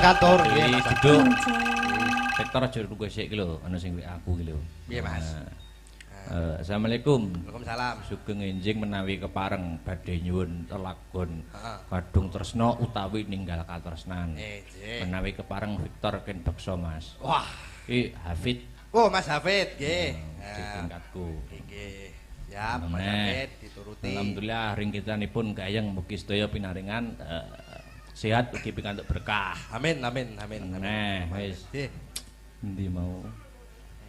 kantor. Nggih, duduk. Sektor aja nunggu sik iki lho, ana sing aku iki lho. Piye, Mas? Assalamualaikum. Waalaikumsalam. Sugeng enjing menawi kepareng badhe nyuwun lelagon Heeh. kadung tresna utawi ninggal katresnan. Nggih. Menawi kepareng Victor ken beksa Mas. Wah, Iki Hafid oh Mas Hafid nggih. di tingkatku. Nggih. Siap, Mas Nah, Hafid dituruti. Alhamdulillah ring kitanipun gayeng mugi sedaya pinaringan sehat ugi pikantuk berkah. Amin, amin, amin. Nah, wis Nggih. endi mau.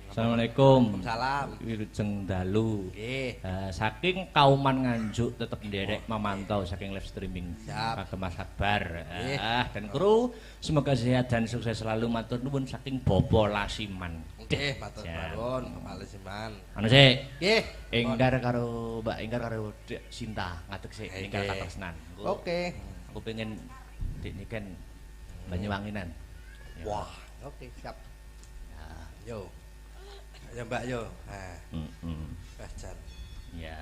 Assalamualaikum. Waalaikumsalam. Wilujeng dalu. Nggih. Saking kauman Nganjuk tetep nderek memantau saking live streaming Siap. Kagem Mas Akbar. Nggih. Dan kru semoga sehat dan sukses selalu matur nuwun saking Bopo Lasiman. Nggih, matur Siap. nuwun, Palesiman. Anu sik, Nggih. Enggar karo Mbak Enggar karo Dek Sinta ngadeg sik Nggih. ninggal katresnan. Oke. Aku pengen Dik niken Banyuwanginan. Ya. Wah, oke, siap. Yo. Ya Mbak yo. Nah, Jan. Ya.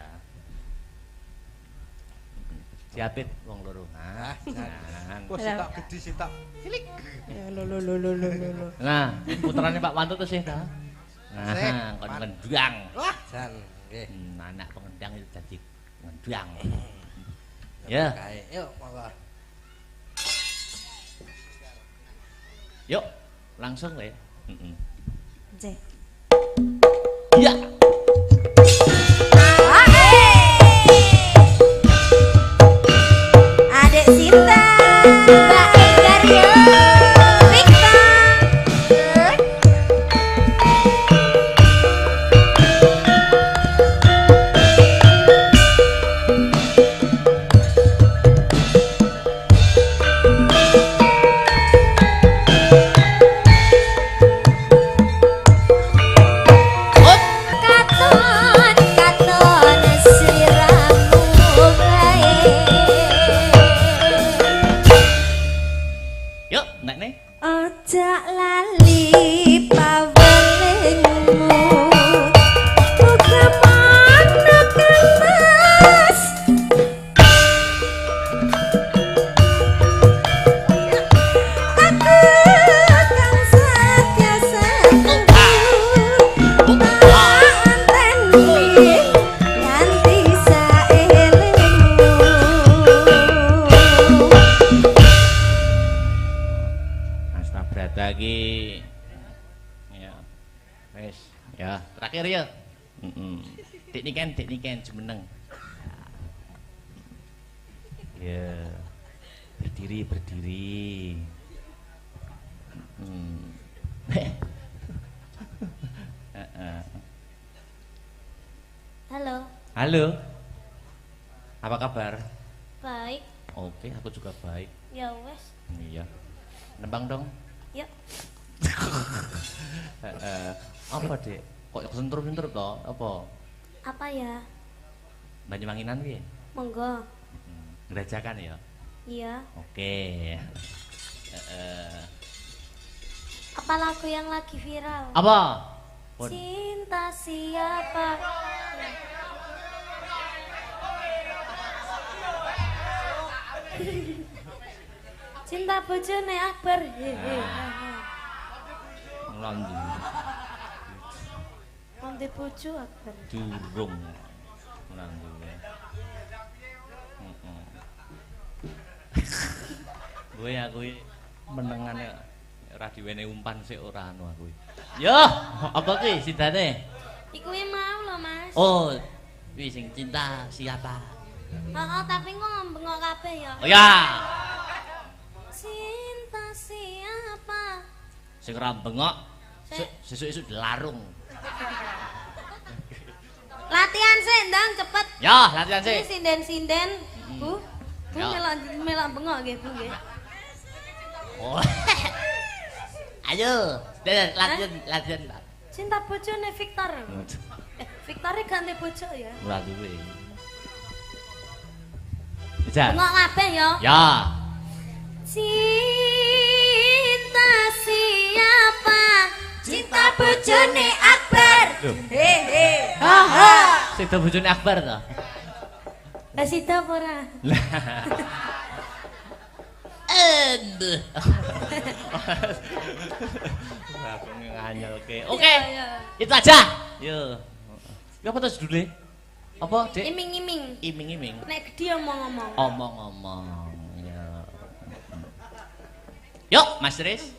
Siapit wong loro. Ah, Nah, Wah, sitak gede sitak. Cilik. Ya lo. nah, putrane Pak Wantut sih ta. Sik, Nah, kon ngendang. Wah, Jan. Nggih. Anak pengendang itu jadi ngendang. Ya, Kae, yuk monggo. yuk langsung le. J. Ya. Adek Sinta, Mbak Enggar yo, Victor. Katon sliramu bae. Yuk, nek nih. Ojo lali pawelingmu, buka mana kemas. Aku akan setia sanggup anteni nganti saelingmu. Mas Tabrata iki ya. Wes, ya, terakhir ya. Dik niken jumeneng. Ya. Berdiri. Halo, Halo. Apa kabar? baik. Oke, aku juga baik. Ya wes, Iya. Nembang dong. yuk. Apa, Dek? Kok sentuh-sentuh toh? Apa? Apa ya? Banyuwanginan piye? Monggo. Gerajakan ya. Iya. Oke. Apa lagu yang lagi viral? Apa? Pun. Cinta siapa? Cinta bojone Akbar. Ngelondi. Nanti bojo Akbar. Durung. Ngelondi. Gue aku menengane ora diwene umpan sik ora anu aku. Yo, apa ki sidane? Iku yang mau loh Mas. Oh, wi sing cinta siapa? Tapi kok ngembengok kabeh ya. Oh ya, Cinta siapa? sing ora bengok sesuk-esuk dilarung. Latihan sih, ndang cepet. Ya, latihan Ini sih. sinden-sinden, Bu. Bu Ya. melok bengok nggih, Bu nggih. Oh. Ayo, latihan. Cinta bojone Victor. Victor ganti bojo ya. Ora duwe. Bisa. Bengok kabeh ya. Ya. Cinta siapa? Cinta bojone Akbar. Loh. Hehe. Sida bojone Akbar to. Lah sida apa ora? Aku nganyelke. Iya, Oke. iya. Itu aja. Yo. Ya apa terus judulnya? Apa, Dik? Iming-iming. Iming-iming. Nek gede omong-omong. Omong-omong. Ya. Yuk, Mas Riz.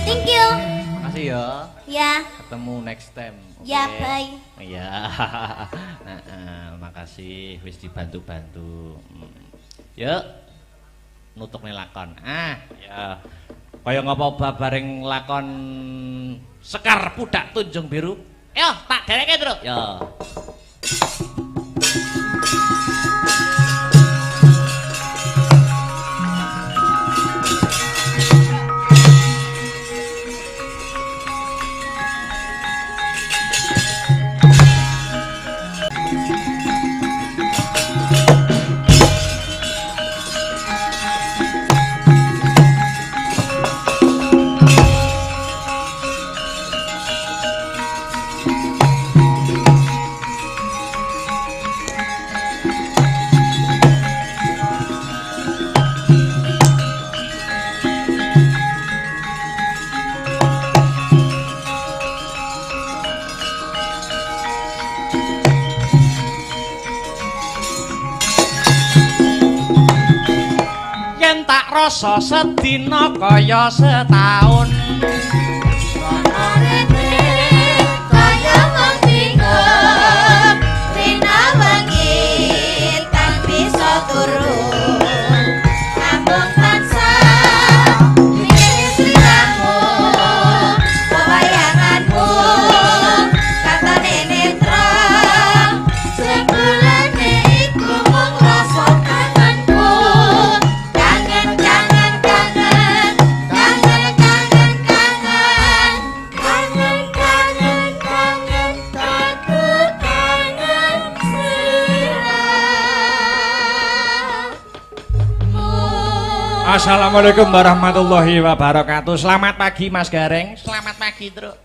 Thank you. Makasih ya. Ya, Ketemu next time. ya, Oke? bye. Iya. Makasih wis dibantu-bantu. Yuk. Nutuk nih lakon. Ya. Kaya ngapa bareng lakon Sekar Pudak Tunjung Biru. Yo, tak dereke, Truk. Yo. Rasa sedina kaya setahun Kaya wong bingung Rina wengit kan bisa turun Ngambung tansah Ingin sliramu Pewayanganmu Kata nenetra Sebulane iku mung rasa kangenku Kangen, kangen, kangen Kangen, kangen, kangen Kangen, kangen, kangen Aku kangen sliramu Assalamualaikum warahmatullahi wabarakatuh. Selamat pagi Mas Gareng. Selamat pagi, Truk.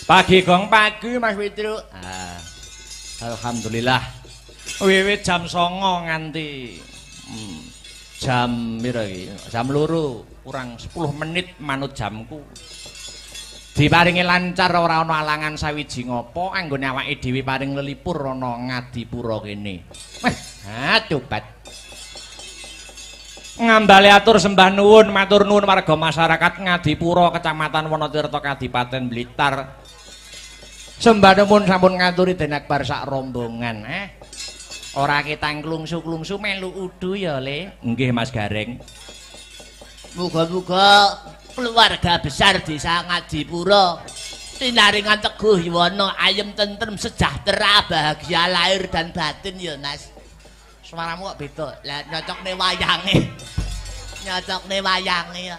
Pagi gong pagi Mas Witru. Alhamdulillah. Wiwit jam 09.00 nganti jam piro iki? Jam 2 kurang 10 menit manut jamku. Diparingi lancar ora ana alangan sawiji ngopo anggone awake dhewe paring lelipur ana Ngadipura kene. Cobat. Ngambale atur sembah nuwun matur nuwun warga masyarakat Ngadipura Kecamatan Wonotirta Kadipaten Blitar. Sembah nuwun sampun ngaturi Den Akbar sak rombongan. Ora ketang klungsu-klungsu melu udu ya, Le. Nggih Mas Gareng. Muga-muga keluarga besar desa Ngadipura tinaringan teguh yuwana ayem tentrem sejahtera bahagia lahir dan batin ya Mas. Suaramu kok beda. Lah nyocokne wayange. Nyocokne wayange ya.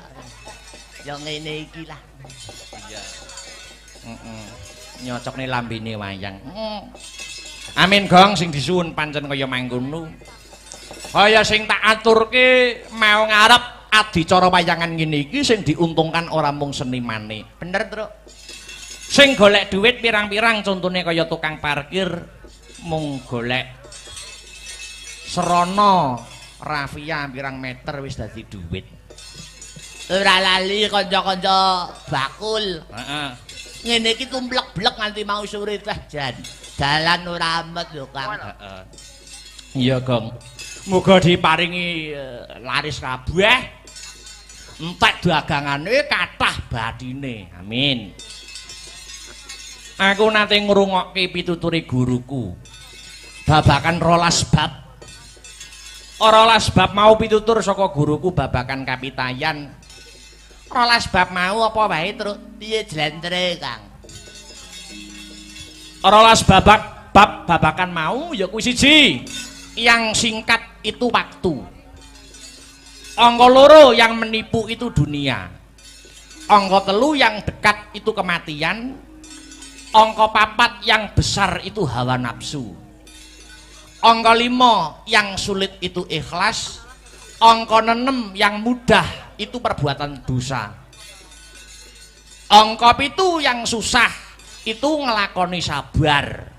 Ya ngene iki lah. Iya. Nyocokne lambene wayang. Amin gong sing disuwun pancen kaya mangkono. Kaya sing tak aturke mau ngarep adicara wayangan ngene iki sing diuntungkan ora mung senimane. Bener, Truk. Sing golek duit pirang-pirang contone kaya tukang parkir mung golek Serono rafia pirang meter wis dadi duit. Ora lali kanca-kanca bakul. Heeh. Ngene iki tumplek-blek nganti mau sore teh jan. Dalan ora amet lho Kang. Heeh. Iya, Gong. Muga diparingi laris kabeh. Entek dagangane kathah bathine. Amin. Aku nate ngrungokke pituture guruku. Babakan 12 bab. Ora bab mau pitutur saka guruku babakan kapitayan. 12 bab mau apa wae terus piye jlentre Kang? 12 bab babakan mau ya kuwi siji. Yang singkat itu waktu. Angka 2 yang menipu itu dunia. Angka 3 yang dekat itu kematian. Angka 4 yang besar itu hawa nafsu. Angka 5 yang sulit itu ikhlas. Angka 6 yang mudah itu perbuatan dosa. Angka 7 yang susah itu ngelakoni sabar.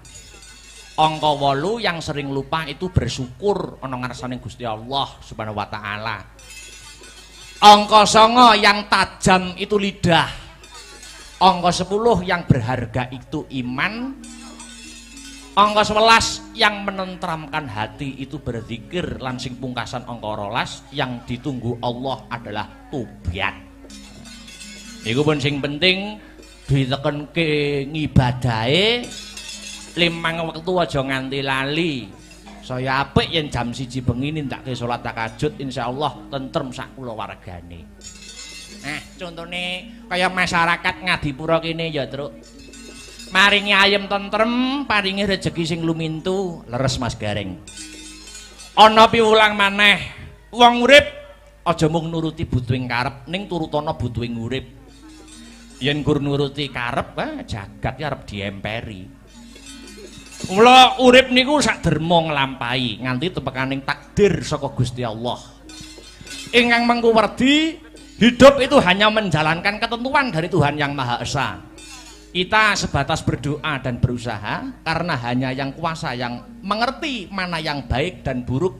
Angka 8 yang sering lupa itu bersyukur ana ngarsaning Gusti Allah Subhanahu wa taala. Angka 9 yang tajam itu lidah. Angka 10 yang berharga itu iman. Angka 11 yang menenteramkan hati itu berzikir. Lan sing pungkasan angka 12 yang ditunggu Allah adalah tobat. Iku pun sing penting ditekenke ngibadahe. 5 wektu aja nganti lali. Saya apik yen jam 1 bengi nindakake salat tahajud insyaallah tentrem sak kulawargane. Nah, contone kaya masyarakat Ngadipura kene ya, Truk. Maringi ayem tentrem, paringi rejeki sing lumintu, leres Mas Gareng. Ana piwulang maneh, wong urip aja mung nuruti butuhing karep, ning turutana butuhing urip. Yen gur nuruti karep, jagat ya arep diemperi. Mula urip niku sak derma nglampahi nganti tepekaning takdir saka Gusti Allah. Ingkang mengku werdi, hidup itu hanya menjalankan ketentuan dari Tuhan Yang Maha Esa. Kita sebatas berdoa dan berusaha karena hanya Yang Kuasa yang mengerti mana yang baik dan buruk.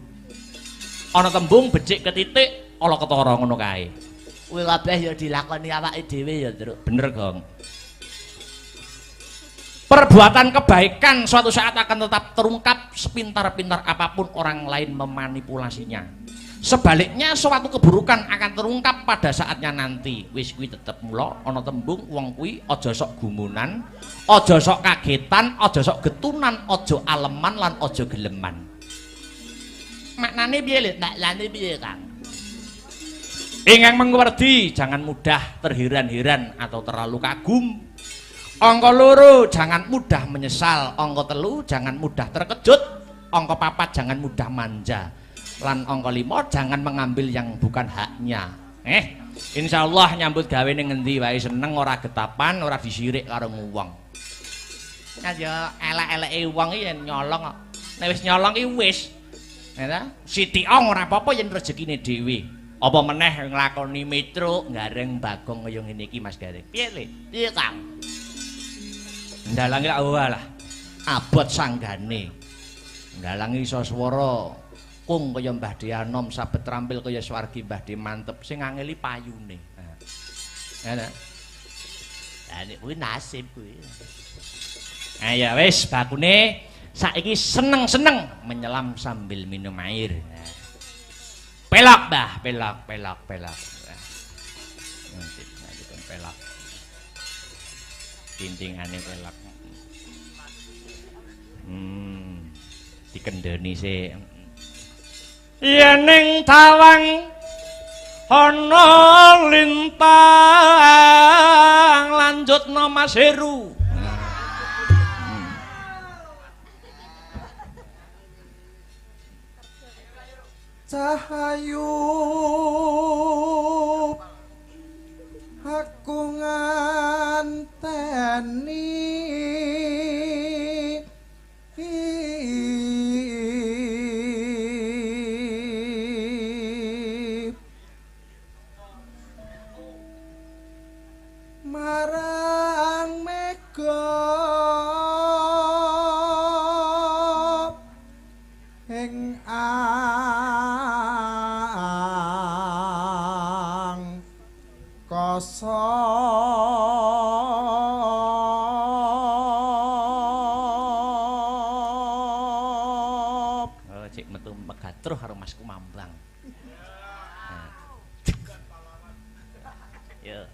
Ana tembung becik ketitik, ala ketara ngono kae. Kuwi kabeh ya dilakoni awake dhewe ya, Truk. Bener, Gong. Perbuatan kebaikan suatu saat akan tetap terungkap sepintar-pintar apapun orang lain memanipulasinya. Sebaliknya suatu keburukan akan terungkap pada saatnya nanti. Wis kuwi tetep mula ana tembung wong kuwi aja sok gumunan, aja sok kagetan, aja sok getunan, aja aleman lan aja geleman. Maknane piye, Lid? Maknane piye, Kang? Ingkang mengerti jangan mudah terheran-heran atau terlalu kagum. Angka 2 jangan mudah menyesal, angka 3 jangan mudah terkejut, angka 4 jangan mudah manja, lan angka 5 jangan mengambil yang bukan haknya. Insyaallah nyambut gawe ning ngendi wae seneng, ora getapan, ora disirik karo wong. Ya elek-eleke wong iki yen nyolong kok. Nek wis nyolong iki wis. Ya, sitiong ora apa-apa yen rezekine dhewe. Apa meneh nglakoni metro gareng bagong kaya ngene iki Mas Gareng. Piye, Le? Piye, Kang? Ndalangi lah abot sanggane. Ndalangi iso swara kung kaya Mbah Dianom, sabet trampil kaya swargi Mbah De mantep, sing angeli payune. Ya. Lah nek kuwi nasib kuwi. Ya wis bakune saiki seneng-seneng menyelam sambil minum air. Pelak, Mbah, pelak. Pelak. Tintingane pelak. Dikendeni sih. Yen ning tawang ana lintang lanjutno Mas Heru. Cahayu aku nganteni marang mega ing kosop. Cik metu megatruh karo Mas Kumambang. Ya.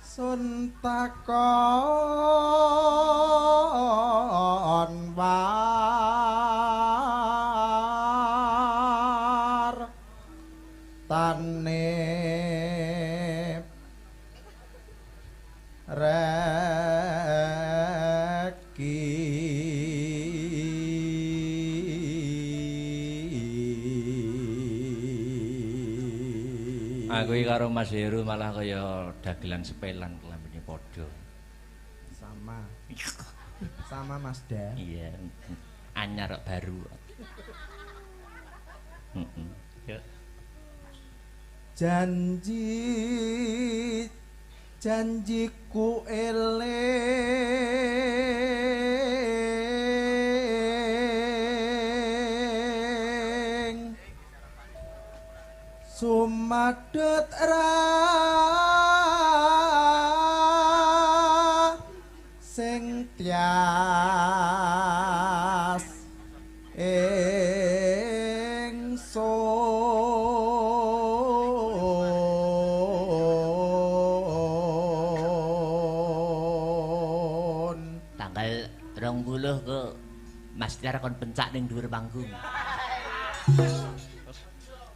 Sun takon war tane reki aku iki karo Mas Heru malah kaya dagelan sepelan kelambine padha. Sama Mas Da. Iya. Anyar baru. Ya. Janjiku eling sing tias ingsun tanggal 20 kok Mas Tiar kon pencak ning dhuwur panggung.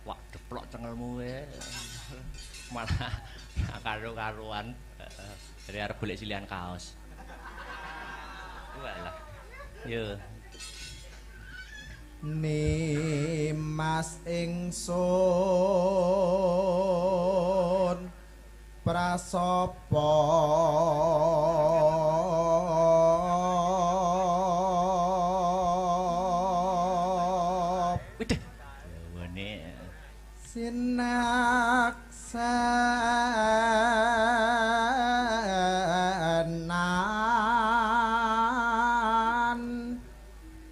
Wak deplok cengelmu wae. Malah karo-karuan dari arep golek silihan kaos. Walah. Yo. Nimas ingsun prasapa Widih. Wene sinaksanan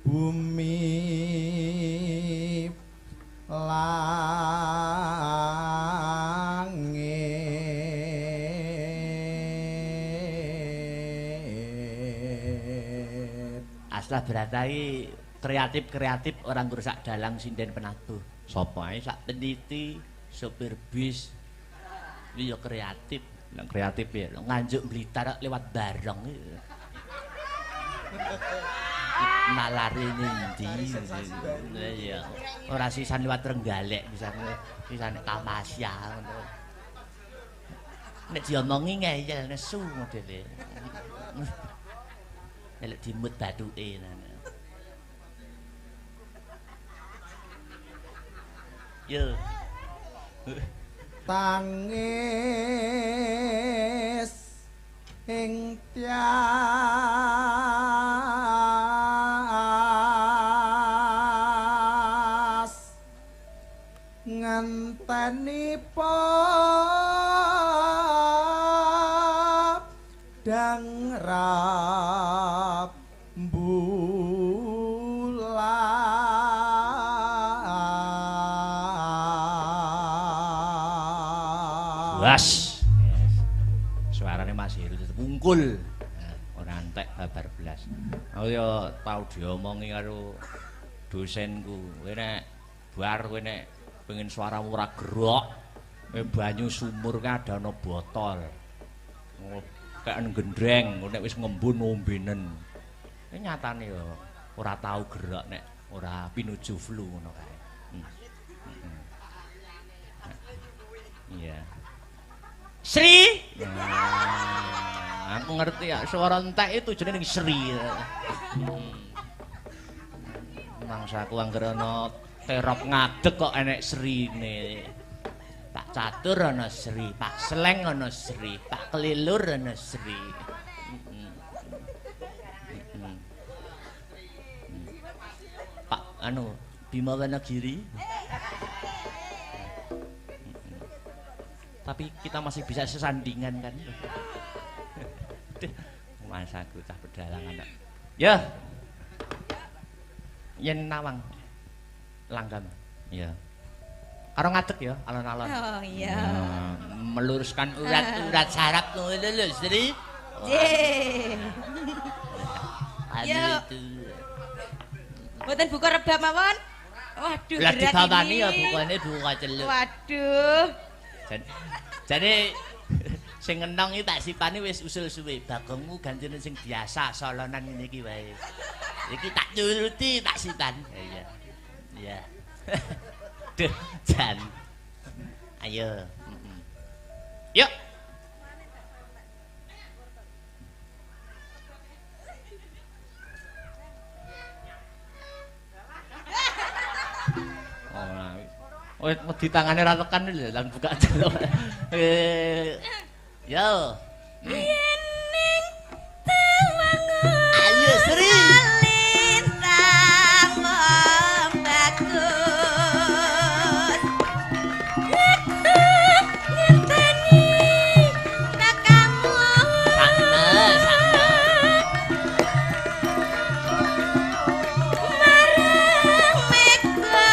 bumi langit Aslah beratai kreatif orang ngrusak dalang sinden penabuh. Sapa ae sak peniti, sopir bis. Iki ya kreatif. Nang kreatif ya nganjuk Blitar lewat bareng. Nalare ndi? Ya ora sisan lewat Trenggalek sisan Kamasya ngono. Nek diomongi ngeyel nesu modele. Nek dimut bathuke nana. Yo. tangis ing tias ngenteni padang Was. Suarane Mas Heru tetep ungkul. Ora entek babar blas. Aku ya tau diomongi karo dosenku. Kowe nek bar kowe nek pengen suaramu ora gerok, kowe banyu sumur ka ada ana botol. Kayak gendreng, nek wis ngembun ombenen. Nyatane ya ora tau gerak nek ora pinuju flu ngono kae. Iya. Sri. Aku ngerti ya, suara entek itu jenenge Sri. Mangsaku anggere ana terop ngadeg kok enek Srine. Pak Catur ana Sri, Pak Sleng ana Sri, Pak Kelilur ana Sri. Pak anu Bima Wanagiri. Tapi kita masih bisa sesandingan kan. Masa aku cah pedalangan. Ya. Yen Nawang Langgam. Ya. Karo ngadeg ya alon-alon. Oh iya. Meluruskan urat-urat saraf ngono lho, Sri. Nggih. Aduh itu. Mboten buka rebab mawon. Waduh, Lah berat dibawani ini. ya bukane buka celuk. Waduh. Jadi sing ngenong iki tak sipani wis usul suwe. Bagongmu gantine sing biasa solonan ngene iki wae. Iki tak nuruti tak sipan. Iya. Iya. Duh, Jan. Ayo. Yuk. Oh, di tangannya ra tekan lho, lan buka celok. Yo. Yening tawangun. Ayo Sri. Lintang wong bagus. Ngenteni nakamu. Sakna. Marang mega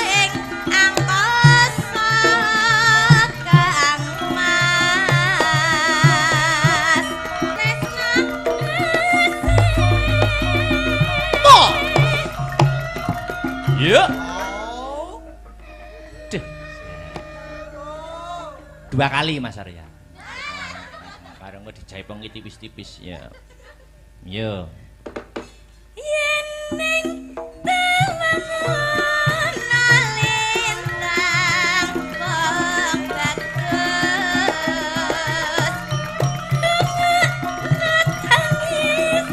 ing angkasa kang mas. Yuk. Duh. 2 kali Mas Arya. Karo engko dijaipong iki tipis-tipis ya. Yo. Yen ning tawangun alintang wong bagus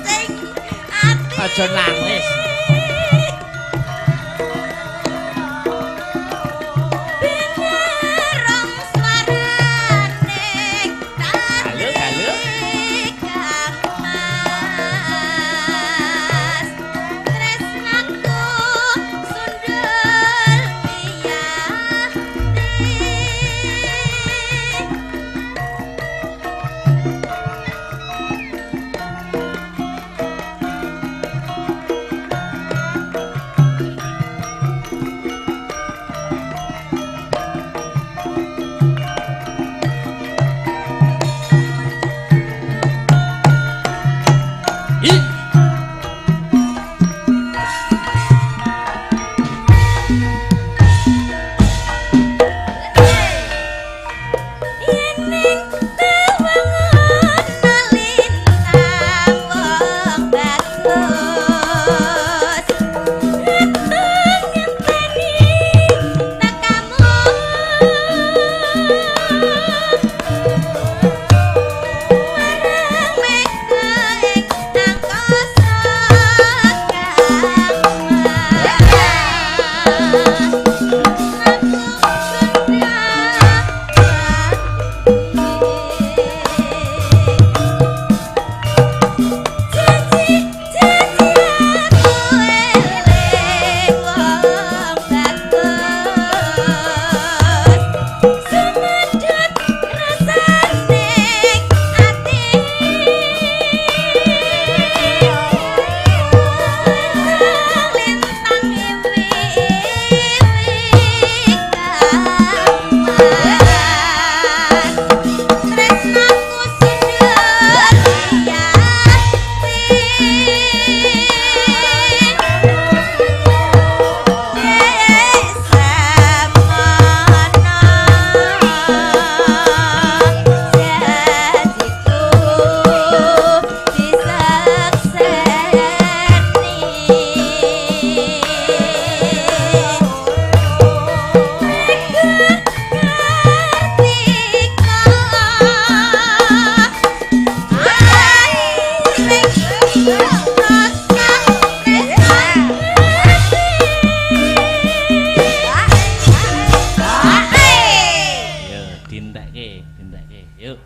sing ati Aja nangis. Binerong swarane Halo, halo. Kang Mas tresnaku sundul miyati Ih. Yen ning tawangun alintang wong bagus ngenteni takamu warang mega ing angkasa Yo, dintekke, dintekke. Yuk.